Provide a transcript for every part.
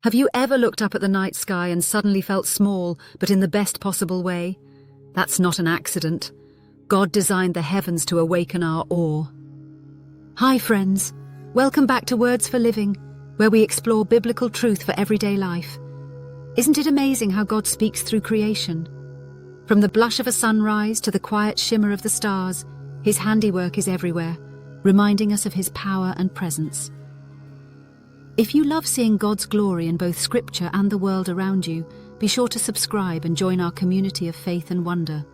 Have you ever looked up at the night sky and suddenly felt small, but in the best possible way? That's not an accident. God designed the heavens to awaken our awe. Hi friends, welcome back to Words for Living, where we explore biblical truth for everyday life. Isn't it amazing how God speaks through creation? From the blush of a sunrise to the quiet shimmer of the stars, His handiwork is everywhere, reminding us of His power and presence. If you love seeing God's glory in both Scripture and the world around you, be sure to subscribe and join our community of faith and wonder.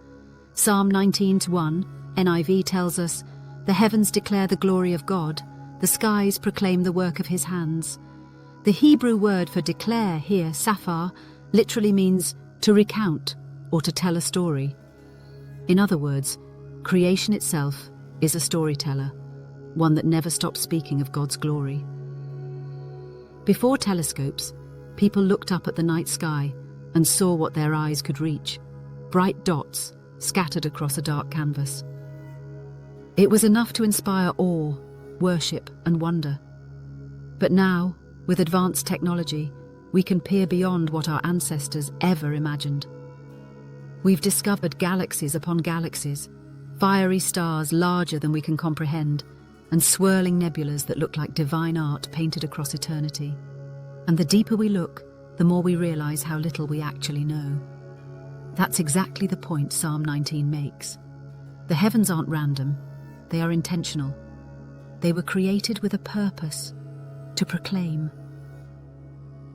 Psalm 19:1, NIV tells us, "The heavens declare the glory of God, the skies proclaim the work of His hands." The Hebrew word for declare here, safar, literally means to recount or to tell a story. In other words, creation itself is a storyteller, one that never stops speaking of God's glory. Before telescopes, people looked up at the night sky and saw what their eyes could reach, bright dots scattered across a dark canvas. It was enough to inspire awe, worship, and wonder. But now, with advanced technology, we can peer beyond what our ancestors ever imagined. We've discovered galaxies upon galaxies, fiery stars larger than we can comprehend, and swirling nebulas that look like divine art painted across eternity. And the deeper we look, the more we realize how little we actually know. That's exactly the point Psalm 19 makes. The heavens aren't random, they are intentional. They were created with a purpose, to proclaim.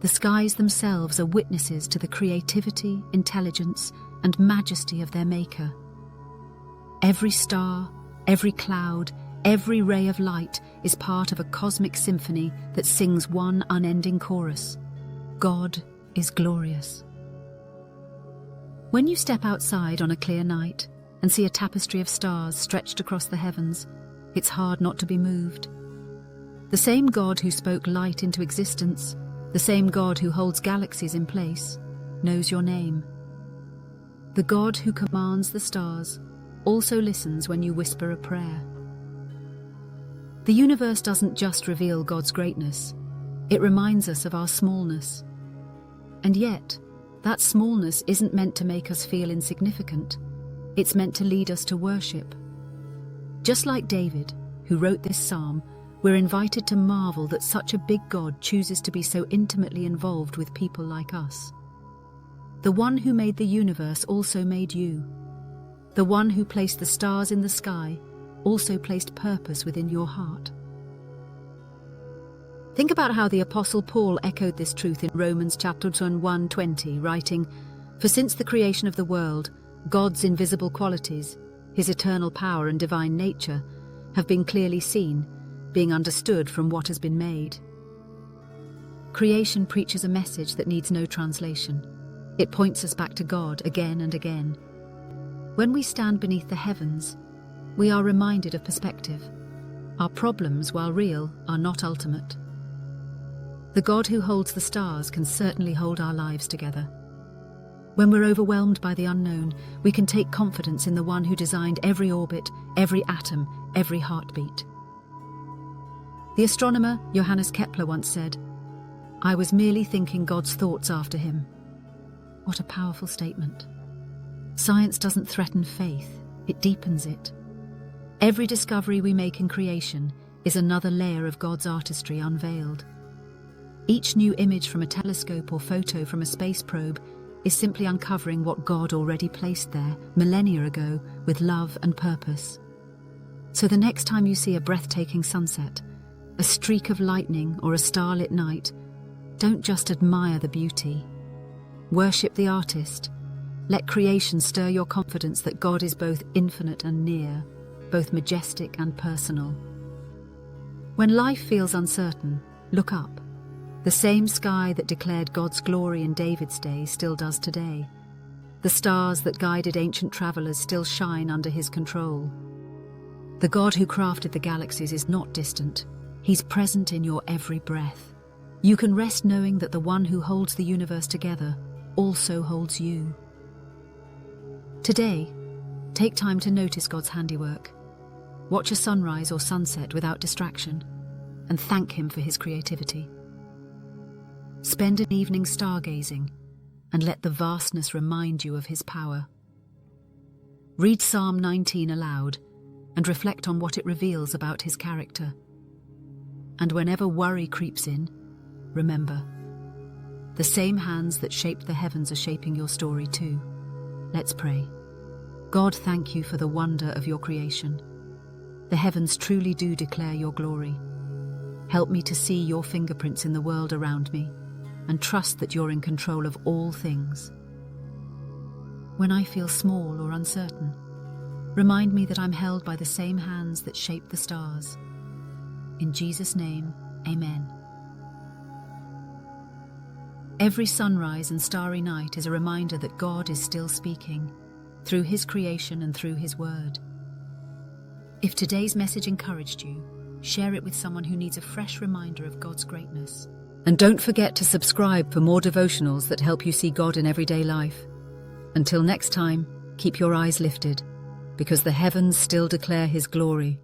The skies themselves are witnesses to the creativity, intelligence, and majesty of their Maker. Every star, every cloud, every ray of light is part of a cosmic symphony that sings one unending chorus. God is glorious. When you step outside on a clear night and see a tapestry of stars stretched across the heavens, it's hard not to be moved. The same God who spoke light into existence, the same God who holds galaxies in place, knows your name. The God who commands the stars also listens when you whisper a prayer. The universe doesn't just reveal God's greatness, it reminds us of our smallness. And yet, that smallness isn't meant to make us feel insignificant, it's meant to lead us to worship. Just like David, who wrote this psalm, we're invited to marvel that such a big God chooses to be so intimately involved with people like us. The one who made the universe also made you. The one who placed the stars in the sky also placed purpose within your heart. Think about how the Apostle Paul echoed this truth in Romans chapter 1:20, writing, "For since the creation of the world, God's invisible qualities, His eternal power and divine nature, have been clearly seen, being understood from what has been made." Creation preaches a message that needs no translation. It points us back to God again and again. When we stand beneath the heavens, we are reminded of perspective. Our problems, while real, are not ultimate. The God who holds the stars can certainly hold our lives together. When we're overwhelmed by the unknown, we can take confidence in the one who designed every orbit, every atom, every heartbeat. The astronomer Johannes Kepler once said, "I was merely thinking God's thoughts after him." What a powerful statement. Science doesn't threaten faith, it deepens it. Every discovery we make in creation is another layer of God's artistry unveiled. Each new image from a telescope or photo from a space probe is simply uncovering what God already placed there millennia ago with love and purpose. So the next time you see a breathtaking sunset, a streak of lightning, or a starlit night, don't just admire the beauty. Worship the artist. Let creation stir your confidence that God is both infinite and near, both majestic and personal. When life feels uncertain, look up. The same sky that declared God's glory in David's day still does today. The stars that guided ancient travelers still shine under His control. The God who crafted the galaxies is not distant. He's present in your every breath. You can rest knowing that the one who holds the universe together also holds you. Today, take time to notice God's handiwork. Watch a sunrise or sunset without distraction, and thank Him for His creativity. Spend an evening stargazing and let the vastness remind you of His power. Read Psalm 19 aloud and reflect on what it reveals about His character. And whenever worry creeps in, remember, the same hands that shaped the heavens are shaping your story too. Let's pray. God, thank you for the wonder of your creation. The heavens truly do declare your glory. Help me to see your fingerprints in the world around me and trust that you're in control of all things. When I feel small or uncertain, remind me that I'm held by the same hands that shape the stars. In Jesus' name, amen. Every sunrise and starry night is a reminder that God is still speaking, through His creation and through His word. If today's message encouraged you, share it with someone who needs a fresh reminder of God's greatness. And don't forget to subscribe for more devotionals that help you see God in everyday life. Until next time, keep your eyes lifted, because the heavens still declare His glory.